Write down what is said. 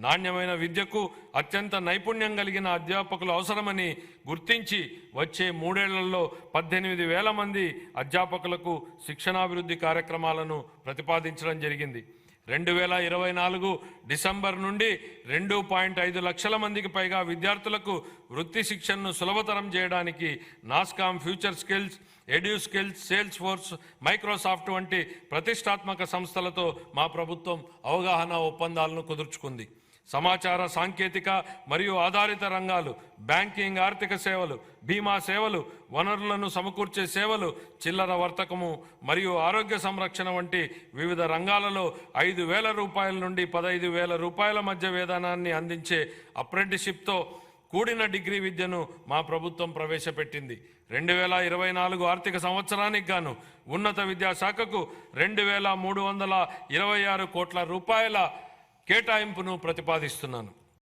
నాణ్యమైన విద్యకు అత్యంత నైపుణ్యం కలిగిన అధ్యాపకులు అవసరమని గుర్తించి వచ్చే 3 ఏళ్లలో 18,000 మంది అధ్యాపకులకు శిక్షణాభివృద్ధి కార్యక్రమాలను ప్రతిపాదించడం జరిగింది. 2024 డిసెంబర్ నుండి 2.5 లక్షల మందికి పైగా విద్యార్థులకు వృత్తి శిక్షణను సులభతరం చేయడానికి NASSCOM, future skills, edu skills, sales force, Microsoft వంటి ప్రతిష్టాత్మక సంస్థలతో మా ప్రభుత్వం అవగాహన ఒప్పందాలను కుదుర్చుకుంది. సమాచార సాంకేతిక మరియు ఆధారిత రంగాలు, బ్యాంకింగ్, ఆర్థిక సేవలు, బీమా సేవలు, వనరులను సమకూర్చే సేవలు, చిల్లర వర్తకము మరియు ఆరోగ్య సంరక్షణ వంటి వివిధ రంగాలలో 5,000 రూపాయల నుండి 15,000 రూపాయల మధ్య వేతనాన్ని అందించే అప్రెంటిస్షిప్తో కూడిన డిగ్రీ విద్యను మా ప్రభుత్వం ప్రవేశపెట్టింది. 2024 ఆర్థిక సంవత్సరానికి గాను ఉన్నత విద్యాశాఖకు 2,326 కోట్ల రూపాయల కేటాయింపును ప్రతిపాదిస్తున్నాను.